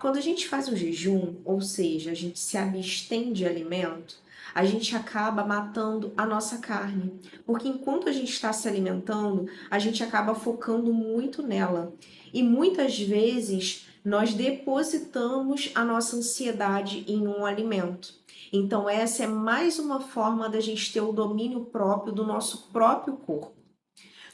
Quando a gente faz o jejum, ou seja, a gente se abstém de alimento, a gente acaba matando a nossa carne. Porque enquanto a gente está se alimentando, a gente acaba focando muito nela. E muitas vezes nós depositamos a nossa ansiedade em um alimento. Então, essa é mais uma forma da gente ter o domínio próprio do nosso próprio corpo.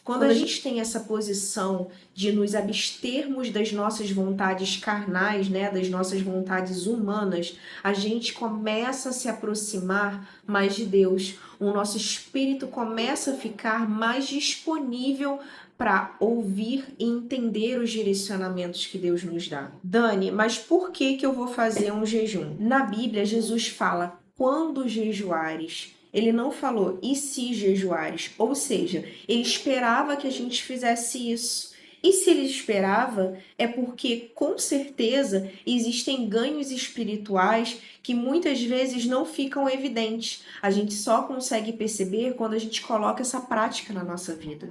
Quando a gente tem essa posição de nos abstermos das nossas vontades carnais, né, das nossas vontades humanas, a gente começa a se aproximar mais de Deus. O nosso espírito começa a ficar mais disponível para ouvir e entender os direcionamentos que Deus nos dá. Dani, mas por que eu vou fazer um jejum? Na Bíblia, Jesus fala: quando jejuares. Ele não falou, e se jejuares? Ou seja, ele esperava que a gente fizesse isso. E se ele esperava, é porque com certeza existem ganhos espirituais que muitas vezes não ficam evidentes. A gente só consegue perceber quando a gente coloca essa prática na nossa vida.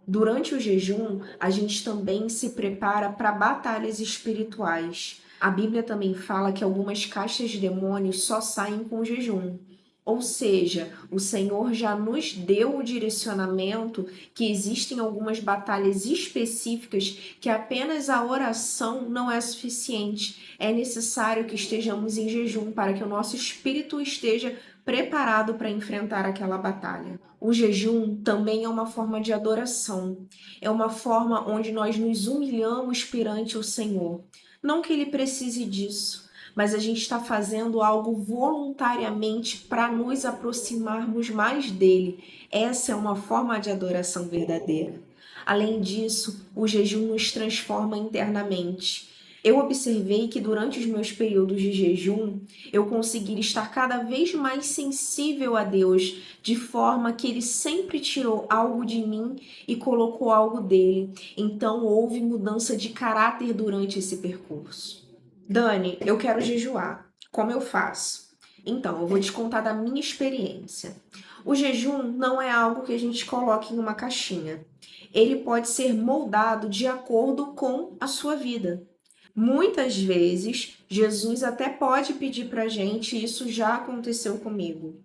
Durante o jejum, a gente também se prepara para batalhas espirituais. A Bíblia também fala que algumas castas de demônios só saem com jejum. Ou seja, o Senhor já nos deu o direcionamento que existem algumas batalhas específicas que apenas a oração não é suficiente. É necessário que estejamos em jejum para que o nosso espírito esteja preparado para enfrentar aquela batalha. O jejum também é uma forma de adoração. É uma forma onde nós nos humilhamos perante o Senhor. Não que ele precise disso, mas a gente está fazendo algo voluntariamente para nos aproximarmos mais dele. Essa é uma forma de adoração verdadeira. Além disso, o jejum nos transforma internamente. Eu observei que durante os meus períodos de jejum, eu consegui estar cada vez mais sensível a Deus, de forma que Ele sempre tirou algo de mim e colocou algo dele. Então houve mudança de caráter durante esse percurso. Dani, eu quero jejuar. Como eu faço? Então, eu vou te contar da minha experiência. O jejum não é algo que a gente coloca em uma caixinha. Ele pode ser moldado de acordo com a sua vida. Muitas vezes, Jesus até pode pedir pra gente, e isso já aconteceu comigo.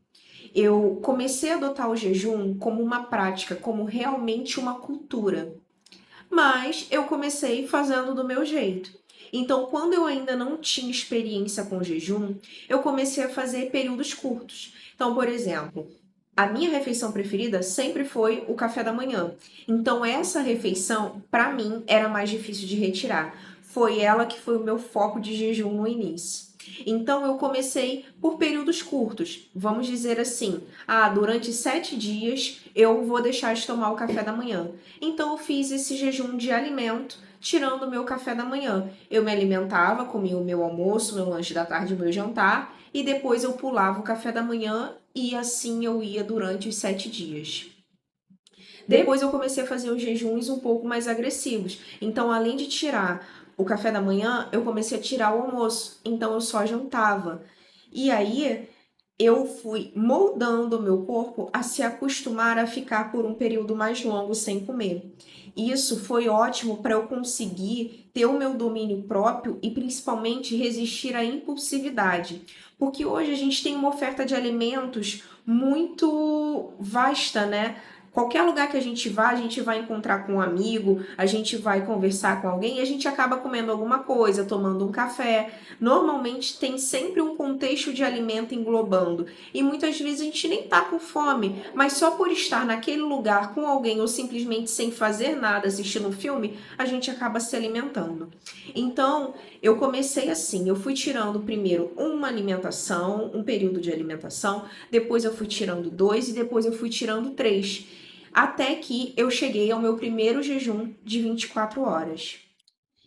Eu comecei a adotar o jejum como uma prática, como realmente uma cultura. Mas eu comecei fazendo do meu jeito. Então, quando eu ainda não tinha experiência com jejum, eu comecei a fazer períodos curtos. Então, por exemplo, a minha refeição preferida sempre foi o café da manhã. Então, essa refeição, para mim, era mais difícil de retirar. Foi ela que foi o meu foco de jejum no início. Então, eu comecei por períodos curtos. Vamos dizer assim, durante 7 dias eu vou deixar de tomar o café da manhã. Então, eu fiz esse jejum de alimento, tirando o meu café da manhã. Eu me alimentava, comia o meu almoço, meu lanche da tarde, o meu jantar, e depois eu pulava o café da manhã e assim eu ia durante os 7 dias. Depois eu comecei a fazer os jejuns um pouco mais agressivos. Então, além de tirar o café da manhã, eu comecei a tirar o almoço. Então, eu só jantava. E aí, eu fui moldando o meu corpo a se acostumar a ficar por um período mais longo sem comer. Isso foi ótimo para eu conseguir ter o meu domínio próprio e principalmente resistir à impulsividade. Porque hoje a gente tem uma oferta de alimentos muito vasta, né? Qualquer lugar que a gente vai encontrar com um amigo, a gente vai conversar com alguém e a gente acaba comendo alguma coisa, tomando um café. Normalmente tem sempre um contexto de alimento englobando. E muitas vezes a gente nem tá com fome, mas só por estar naquele lugar com alguém ou simplesmente sem fazer nada, assistindo um filme, a gente acaba se alimentando. Então, eu comecei assim, eu fui tirando primeiro uma alimentação, um período de alimentação, depois eu fui tirando 2 e depois eu fui tirando 3. Até que eu cheguei ao meu primeiro jejum de 24 horas.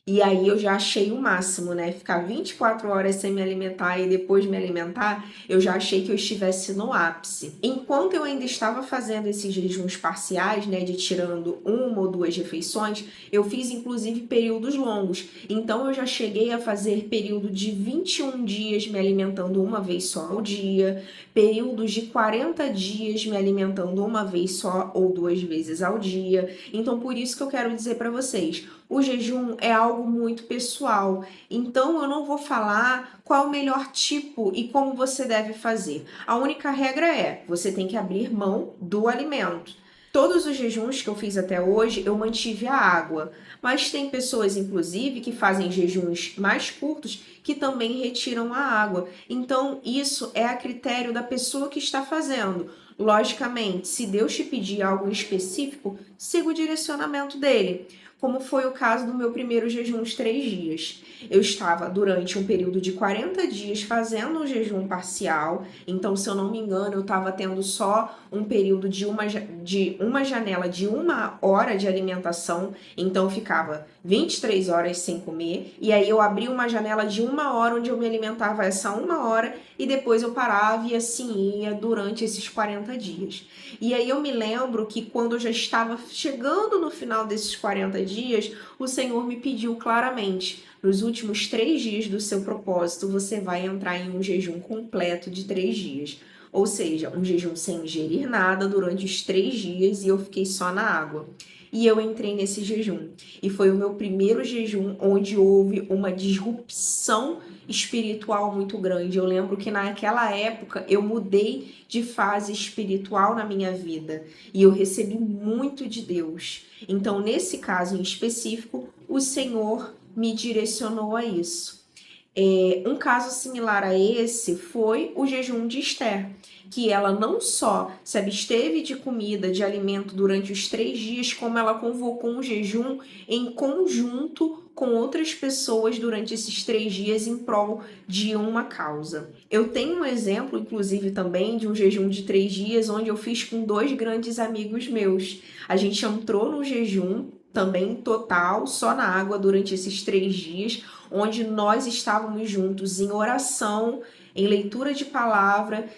E aí eu já achei o máximo, né? Ficar 24 horas sem me alimentar e depois me alimentar, eu já achei que eu estivesse no ápice. Enquanto eu ainda estava fazendo esses jejuns parciais, né, de tirando 1 ou 2 refeições, eu fiz inclusive períodos longos. Então eu já cheguei a fazer período de 21 dias me alimentando uma vez só ao dia, períodos de 40 dias me alimentando uma vez só ou 2 vezes ao dia. Então por isso que eu quero dizer para vocês, o jejum é algo muito pessoal, então eu não vou falar qual é o melhor tipo e como você deve fazer. A única regra é, você tem que abrir mão do alimento. Todos os jejuns que eu fiz até hoje, eu mantive a água, mas tem pessoas, inclusive, que fazem jejuns mais curtos que também retiram a água. Então, isso é a critério da pessoa que está fazendo. Logicamente, se Deus te pedir algo específico, siga o direcionamento dele. Como foi o caso do meu primeiro jejum de 3 dias. Eu estava durante um período de 40 dias fazendo um jejum parcial, então, se eu não me engano, eu estava tendo só um período de uma janela de 1 hora de alimentação, então eu ficava 23 horas sem comer, e aí eu abri uma janela de 1 hora onde eu me alimentava essa 1 hora e depois eu parava e assim ia durante esses 40 dias. E aí eu me lembro que quando eu já estava chegando no final desses 40 dias, o Senhor me pediu claramente: nos últimos 3 dias do seu propósito, você vai entrar em um jejum completo de 3 dias. Ou seja, um jejum sem ingerir nada durante os 3 dias e eu fiquei só na água. E eu entrei nesse jejum. E foi o meu primeiro jejum onde houve uma disrupção espiritual muito grande. Eu lembro que naquela época eu mudei de fase espiritual na minha vida e eu recebi muito de Deus. Então, nesse caso em específico, o Senhor me direcionou a isso. Um caso similar a esse foi o jejum de Esther, que ela não só se absteve de comida, de alimento durante os 3 dias, como ela convocou um jejum em conjunto com outras pessoas durante esses 3 dias em prol de uma causa. Eu tenho um exemplo, inclusive, também de um jejum de 3 dias, onde eu fiz com 2 grandes amigos meus. A gente entrou no jejum também total, só na água durante esses 3 dias, onde nós estávamos juntos em oração, em leitura de palavra,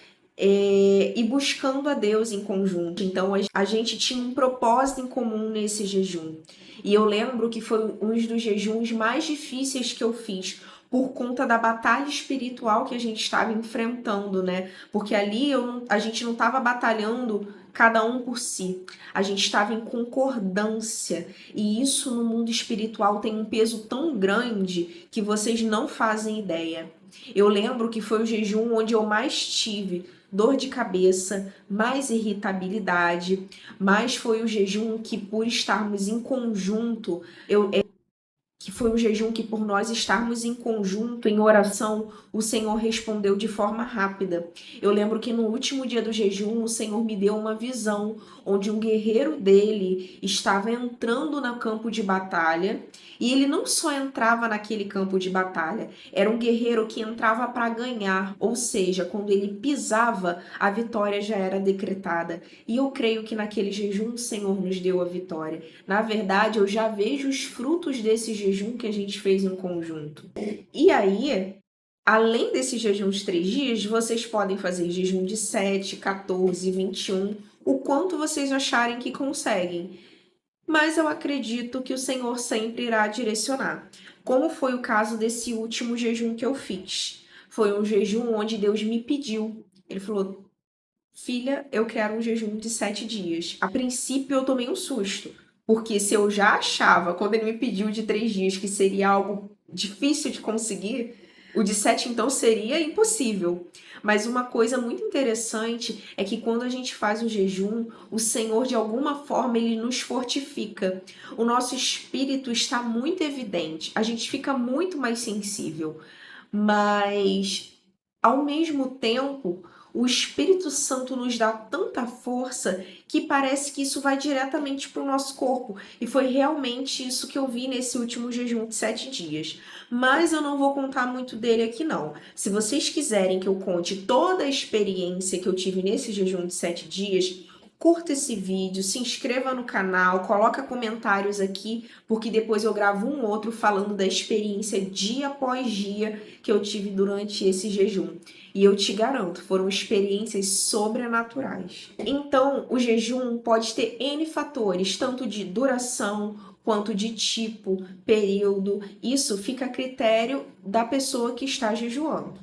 e buscando a Deus em conjunto. Então a gente tinha um propósito em comum nesse jejum. E eu lembro que foi um dos jejuns mais difíceis que eu fiz, por conta da batalha espiritual que a gente estava enfrentando, né? Porque ali a gente não estava batalhando cada um por si. A gente estava em concordância. E isso no mundo espiritual tem um peso tão grande que vocês não fazem ideia. Eu lembro que foi o jejum onde eu mais tive dor de cabeça, mais irritabilidade, mas foi o jejum que, por estarmos em conjunto, que foi um jejum que, por nós estarmos em conjunto, em oração, o Senhor respondeu de forma rápida. Eu lembro que no último dia do jejum, o Senhor me deu uma visão, onde um guerreiro dele estava entrando no campo de batalha, e ele não só entrava naquele campo de batalha, era um guerreiro que entrava para ganhar, ou seja, quando ele pisava, a vitória já era decretada. E eu creio que naquele jejum o Senhor nos deu a vitória. Na verdade, eu já vejo os frutos desse jejum que a gente fez em conjunto. E aí, além desse jejum de 3 dias, vocês podem fazer jejum de 7, 14, 21, o quanto vocês acharem que conseguem. Mas eu acredito que o Senhor sempre irá direcionar. Como foi o caso desse último jejum que eu fiz. Foi um jejum onde Deus me pediu. Ele falou: filha, eu quero um jejum de 7 dias. A princípio eu tomei um susto, porque se eu já achava, quando ele me pediu de 3 dias, que seria algo difícil de conseguir, o de 7 então seria impossível. Mas uma coisa muito interessante é que quando a gente faz o jejum, o Senhor de alguma forma ele nos fortifica. O nosso espírito está muito evidente, a gente fica muito mais sensível, mas ao mesmo tempo, o Espírito Santo nos dá tanta força que parece que isso vai diretamente para o nosso corpo. E foi realmente isso que eu vi nesse último jejum de 7 dias. Mas eu não vou contar muito dele aqui, não. Se vocês quiserem que eu conte toda a experiência que eu tive nesse jejum de 7 dias, curta esse vídeo, se inscreva no canal, coloca comentários aqui, porque depois eu gravo um outro falando da experiência dia após dia que eu tive durante esse jejum. E eu te garanto, foram experiências sobrenaturais. Então, o jejum pode ter N fatores, tanto de duração quanto de tipo, período. Isso fica a critério da pessoa que está jejuando.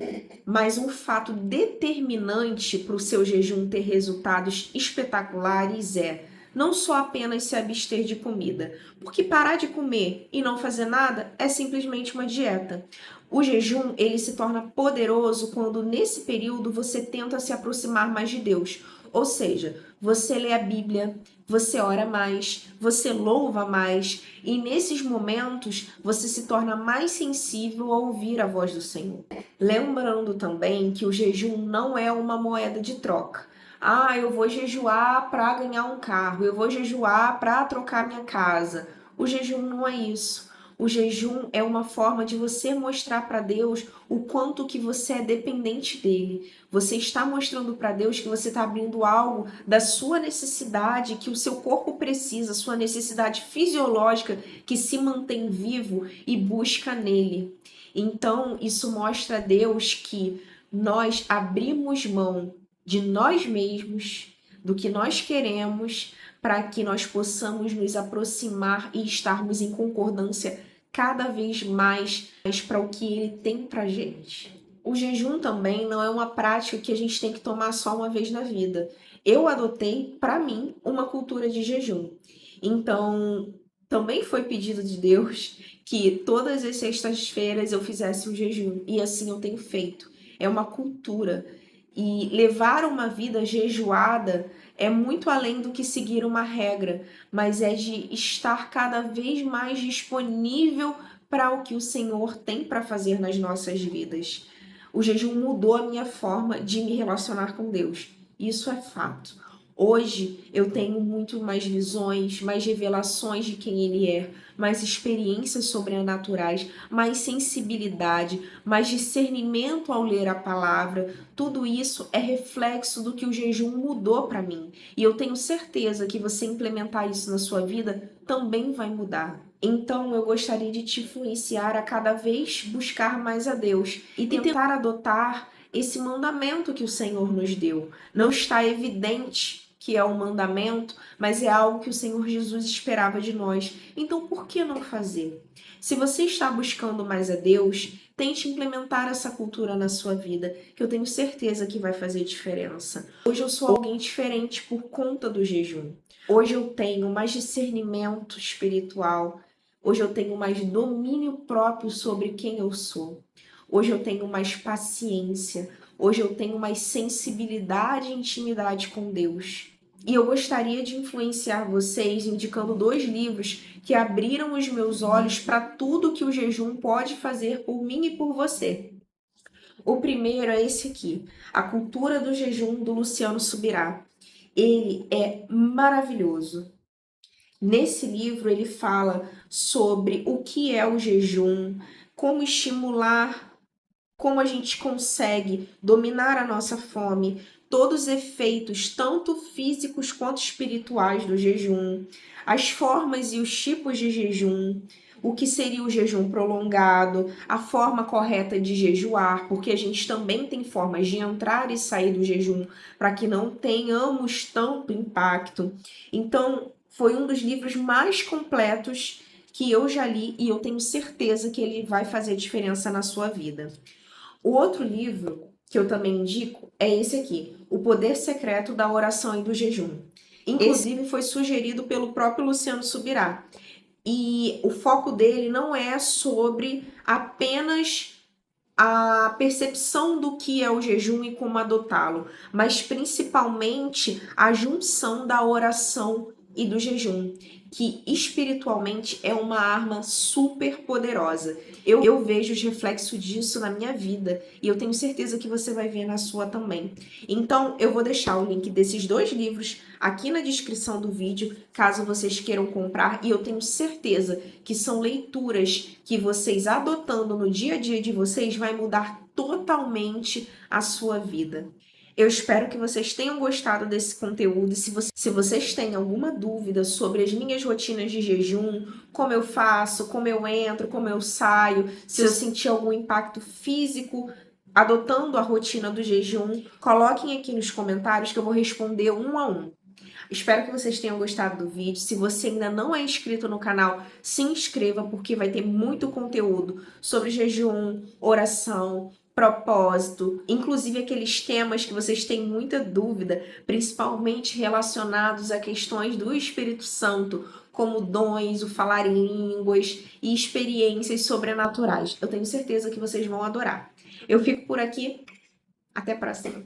Mas um fato determinante para o seu jejum ter resultados espetaculares é: não só apenas se abster de comida, porque parar de comer e não fazer nada é simplesmente uma dieta. O jejum, ele se torna poderoso quando nesse período você tenta se aproximar mais de Deus. Ou seja, você lê a Bíblia, você ora mais, você louva mais, e nesses momentos você se torna mais sensível a ouvir a voz do Senhor. Lembrando também que o jejum não é uma moeda de troca. Ah, eu vou jejuar para ganhar um carro, eu vou jejuar para trocar minha casa. O jejum não é isso. O jejum é uma forma de você mostrar para Deus o quanto que você é dependente dele. Você está mostrando para Deus que você está abrindo algo da sua necessidade, que o seu corpo precisa, sua necessidade fisiológica que se mantém vivo e busca nele. Então, isso mostra a Deus que nós abrimos mão de nós mesmos, do que nós queremos, para que nós possamos nos aproximar e estarmos em concordância cada vez mais para o que ele tem para gente. O jejum também não é uma prática que a gente tem que tomar só uma vez na vida. Eu adotei, para mim, uma cultura de jejum. Então, também foi pedido de Deus que todas as sextas-feiras eu fizesse um jejum, e assim eu tenho feito. É uma cultura. E levar uma vida jejuada é muito além do que seguir uma regra, mas é de estar cada vez mais disponível para o que o Senhor tem para fazer nas nossas vidas. O jejum mudou a minha forma de me relacionar com Deus. Isso é fato. Hoje eu tenho muito mais visões, mais revelações de quem Ele é, mais experiências sobrenaturais, mais sensibilidade, mais discernimento ao ler a palavra. Tudo isso é reflexo do que o jejum mudou para mim. E eu tenho certeza que você implementar isso na sua vida também vai mudar. Então eu gostaria de te influenciar a cada vez buscar mais a Deus e tentar adotar esse mandamento que o Senhor nos deu. Não está evidente que é um mandamento, mas é algo que o Senhor Jesus esperava de nós. Então, por que não fazer? Se você está buscando mais a Deus, tente implementar essa cultura na sua vida, que eu tenho certeza que vai fazer diferença. Hoje eu sou alguém diferente por conta do jejum. Hoje eu tenho mais discernimento espiritual. Hoje eu tenho mais domínio próprio sobre quem eu sou. Hoje eu tenho mais paciência. Hoje eu tenho mais sensibilidade e intimidade com Deus. E eu gostaria de influenciar vocês indicando 2 livros que abriram os meus olhos para tudo que o jejum pode fazer por mim e por você. O primeiro é esse aqui, A Cultura do Jejum, do Luciano Subirá. Ele é maravilhoso. Nesse livro ele fala sobre o que é o jejum, como estimular, como a gente consegue dominar a nossa fome, todos os efeitos, tanto físicos quanto espirituais do jejum, as formas e os tipos de jejum, o que seria o jejum prolongado, a forma correta de jejuar, porque a gente também tem formas de entrar e sair do jejum para que não tenhamos tanto impacto. Então, foi um dos livros mais completos que eu já li e eu tenho certeza que ele vai fazer diferença na sua vida. O outro livro que eu também indico é esse aqui, O Poder Secreto da Oração e do Jejum. Inclusive foi sugerido pelo próprio Luciano Subirá. E o foco dele não é sobre apenas a percepção do que é o jejum e como adotá-lo, mas principalmente a junção da oração e do jejum, que espiritualmente é uma arma super poderosa. Eu vejo os reflexos disso na minha vida e eu tenho certeza que você vai ver na sua também. Então, eu vou deixar o link desses 2 livros aqui na descrição do vídeo, caso vocês queiram comprar, e eu tenho certeza que são leituras que vocês adotando no dia a dia de vocês vai mudar totalmente a sua vida. Eu espero que vocês tenham gostado desse conteúdo e se vocês têm alguma dúvida sobre as minhas rotinas de jejum, como eu faço, como eu entro, como eu saio, se eu senti algum impacto físico adotando a rotina do jejum, coloquem aqui nos comentários que eu vou responder um a um. Espero que vocês tenham gostado do vídeo. Se você ainda não é inscrito no canal, se inscreva porque vai ter muito conteúdo sobre jejum, oração, propósito, inclusive aqueles temas que vocês têm muita dúvida, principalmente relacionados a questões do Espírito Santo, como dons, o falar em línguas e experiências sobrenaturais. Eu tenho certeza que vocês vão adorar. Eu fico por aqui. Até a próxima.